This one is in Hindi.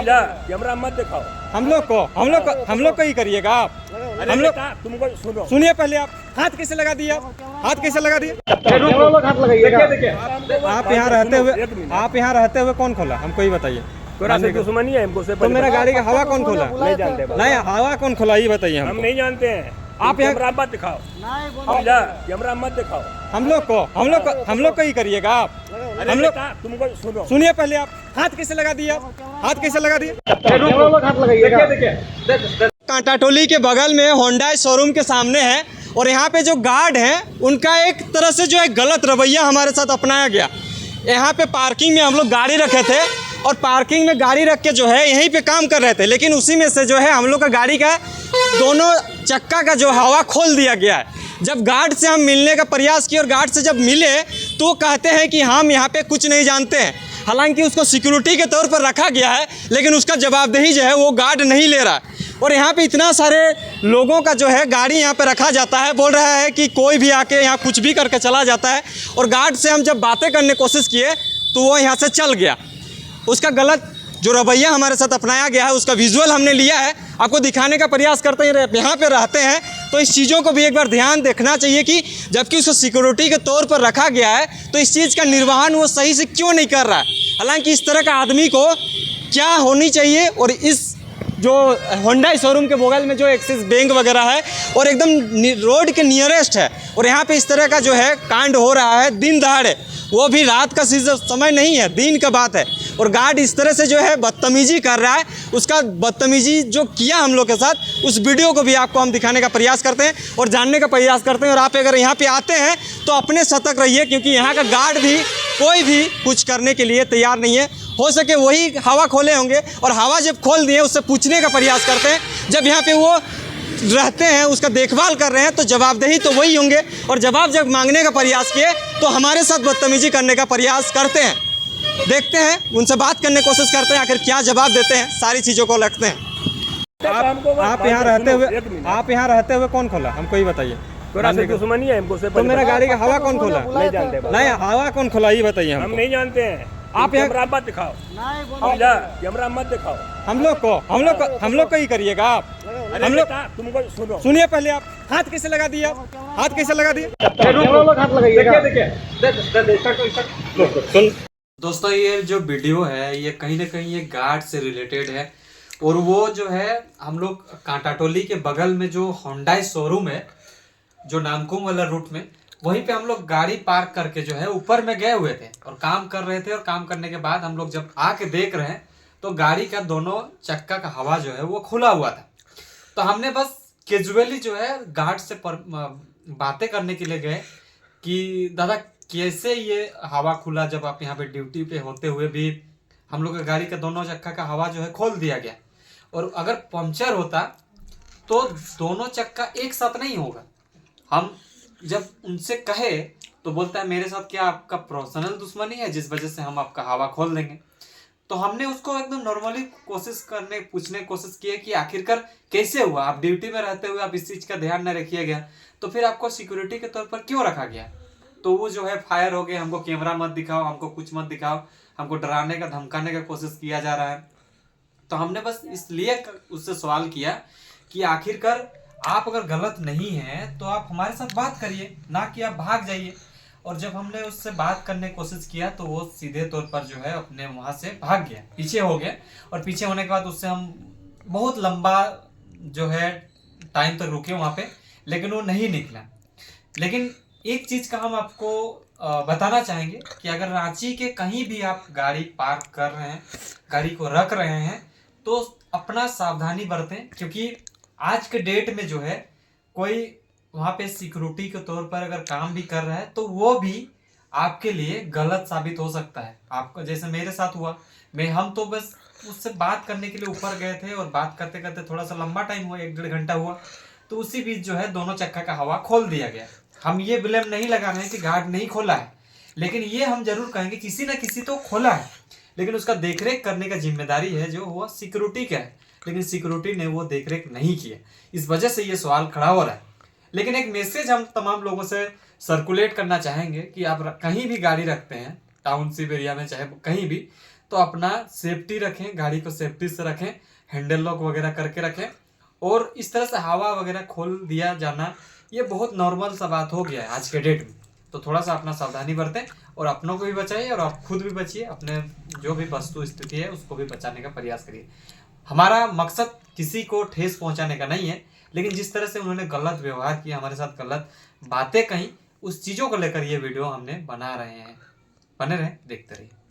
समझा? कैमरा मत दिखाओ। हम लोग को ही करिएगा आप। हम लोग तुमको सुनो, सुनिए पहले, आप हाथ कैसे लगा दिए? हाथ कैसे लगा दिए? आप यहाँ रहते हुए कौन खोला? हमको ही बताइए। तोरा से दुश्मनी है हमको से? तो मेरा गाड़ी का हवा कौन खोला? नहीं जानते, नहीं, हवा कौन खोला ये बताइए हम हमको। नहीं जानते हैं। आप यहाँ कैमरा मत दिखाओ, समझा? कैमरा मत दिखाओ। हम लोग को ही करिएगा आप। हम लोग तुमको सुनो, सुनिए पहले, आप हाथ कैसे लगा दिए? हाथ कैसे लगा दिए? कांटा टोली के बगल में होंडा शोरूम के सामने है, और यहाँ पे जो गार्ड हैं उनका एक तरह से जो है गलत रवैया हमारे साथ अपनाया गया। यहाँ पे पार्किंग में हम लोग गाड़ी रखे थे, और पार्किंग में गाड़ी रख के जो है यहीं पे काम कर रहे थे, लेकिन उसी में से जो है हम लोग का गाड़ी का दोनों चक्का का जो हवा खोल दिया गया है। जब गार्ड से हम मिलने का प्रयास किए और गार्ड से जब मिले तो वो कहते हैं कि हम यहाँ पे कुछ नहीं जानते हैं। हालांकि उसको सिक्योरिटी के तौर पर रखा गया है, लेकिन उसका जवाबदेही जो है वो गार्ड नहीं ले रहा। और यहाँ पे इतना सारे लोगों का जो है गाड़ी यहाँ पे रखा जाता है, बोल रहा है कि कोई भी आके यहाँ कुछ भी करके चला जाता है। और गार्ड से हम जब बातें करने की कोशिश किए तो वो यहाँ से चल गया। उसका गलत जो रवैया हमारे साथ अपनाया गया है उसका विजुअल हमने लिया है, आपको दिखाने का प्रयास करते हैं। यहाँ पे रहते हैं तो इस चीज़ों को भी एक बार ध्यान देखना चाहिए कि जबकि उसको सिक्योरिटी के तौर पर रखा गया है तो इस चीज़ का निर्वहन वो सही से क्यों नहीं कर रहा है। हालांकि इस तरह का आदमी को क्या होनी चाहिए। और इस जो होंडा शोरूम के बगल में जो एक्सिस बैंक वगैरह है और एकदम रोड के नियरेस्ट है, और यहाँ पे इस तरह का जो है कांड हो रहा है दिन दहाड़े, वो भी रात का समय नहीं है, दिन का बात है। और गार्ड इस तरह से जो है बदतमीजी कर रहा है। उसका बदतमीजी जो किया हम लोग के साथ, उस वीडियो को भी आपको हम दिखाने का प्रयास करते हैं और जानने का प्रयास करते हैं। और आप अगर यहाँ पे आते हैं तो अपने सतर्क रहिए, क्योंकि यहाँ का गार्ड भी कोई भी कुछ करने के लिए तैयार नहीं है। हो सके वही हवा खोले होंगे, और हवा जब खोल दिए उससे पूछने का प्रयास करते हैं। जब यहाँ पे वो रहते हैं, उसका देखभाल कर रहे हैं, तो जवाबदेही तो वही होंगे। और जवाब जब मांगने का प्रयास किए तो हमारे साथ बदतमीजी करने का प्रयास करते हैं। देखते हैं, उनसे बात करने की कोशिश करते हैं, आखिर क्या जवाब देते हैं, सारी चीज़ों को रखते हैं। आप यहाँ रहते हुए कौन खोला? हमको ही बताइए। तोरा से दुश्मनी है हमको से? तो मेरा गाड़ी का हवा कौन खोला? नहीं जानते, नहीं, हवा कौन खोला ये बताइए हम हमको। नहीं जानते हैं। आप यहाँ कैमरा मत दिखाओ, समझा? कैमरा मत दिखाओ। हम लोग को ही करिएगा आप। हम लोग तुमको सुनो, सुनिए पहले, आप हाथ कैसे लगा दिए? हाथ कैसे लगा दिए? दोस्तों, ये जो वीडियो है ये कहीं ना कहीं ये गार्ड से रिलेटेड है। और वो जो है हम लोग कांटा टोली के बगल में जो होंडा शोरूम है, जो नामकुम वाला रूट में, वहीं पे हम लोग गाड़ी पार्क करके जो है ऊपर में गए हुए थे और काम कर रहे थे। और काम करने के बाद हम लोग जब आके देख रहे हैं तो गाड़ी का दोनों चक्का का हवा जो है वो खुला हुआ था। तो हमने बस कैजुअली जो है गार्ड से बातें करने के लिए गए कि दादा कैसे ये हवा खुला, जब आप यहाँ पे ड्यूटी पे होते हुए भी हम लोग का गाड़ी का दोनों चक्का का हवा जो है खोल दिया गया। और अगर पंक्चर होता तो दोनों चक्का एक साथ नहीं होगा। हम जब उनसे कहे तो बोलता है मेरे साथ क्या आपका पर्सनल दुश्मनी है जिस वजह से हम आपका हवा खोल देंगे। तो हमने उसको एकदम नॉर्मली पूछने की कोशिश की है कि आखिरकार कैसे हुआ, आप ड्यूटी में रहते हुए आप इस चीज़ का ध्यान नहीं रखिए गया तो फिर आपको सिक्योरिटी के तौर पर क्यों रखा गया। तो वो जो है फायर हो गए, हमको कैमरा मत दिखाओ, हमको कुछ मत दिखाओ, हमको डराने का धमकाने का कोशिश किया जा रहा है। तो हमने बस इसलिए उससे सवाल किया कि आखिरकार आप अगर गलत नहीं हैं तो आप हमारे साथ बात करिए, ना कि आप भाग जाइए। और जब हमने उससे बात करने की कोशिश किया तो वो सीधे तौर पर जो है अपने वहां से भाग गया, पीछे हो गया। और पीछे होने के बाद उससे हम बहुत लंबा जो है टाइम तक रुके वहां पे, लेकिन वो नहीं निकला। लेकिन एक चीज का हम आपको बताना चाहेंगे कि अगर रांची के कहीं भी आप गाड़ी पार्क कर रहे हैं, गाड़ी को रख रहे हैं, तो अपना सावधानी बरतें। क्योंकि आज के डेट में जो है कोई वहाँ पे सिक्योरिटी के तौर पर अगर काम भी कर रहा है तो वो भी आपके लिए गलत साबित हो सकता है। आपको जैसे मेरे साथ हुआ, हम तो बस उससे बात करने के लिए ऊपर गए थे और बात करते करते थोड़ा सा लंबा टाइम हुआ, 1-1.5 घंटा हुआ, तो उसी बीच जो है दोनों चक्का का हवा खोल दिया गया। हम ये ब्लेम नहीं लगा रहे हैं कि गार्ड नहीं खोला है, लेकिन ये हम जरूर कहेंगे किसी ना किसी तो खोला है, लेकिन उसका देखरेख करने का जिम्मेदारी है जो वो सिक्योरिटी का है। लेकिन सिक्योरिटी ने वो देखरेख नहीं किया, इस वजह से ये सवाल खड़ा हो रहा है। लेकिन एक मैसेज हम तमाम लोगों से सर्कुलेट करना चाहेंगे कि आप कहीं भी गाड़ी रखते हैं, टाउनशिप एरिया में चाहे कहीं भी, तो अपना सेफ्टी रखें, गाड़ी को सेफ्टी से रखें, हैंडल लॉक वगैरह करके रखें। और इस तरह से हवा वगैरह खोल दिया जाना ये बहुत नॉर्मल सा बात हो गया है आज के डेट में। तो थोड़ा सा अपना सावधानी बरतें और अपनों को भी बचाइए और आप खुद भी बचिए, अपने जो भी वस्तु स्थिति है उसको भी बचाने का प्रयास करिए। हमारा मकसद किसी को ठेस पहुंचाने का नहीं है, लेकिन जिस तरह से उन्होंने गलत व्यवहार किया, हमारे साथ गलत बातें कही, उस चीज़ों को लेकर ये वीडियो हमने बना रहे हैं। बने रहें, देखते रहिए।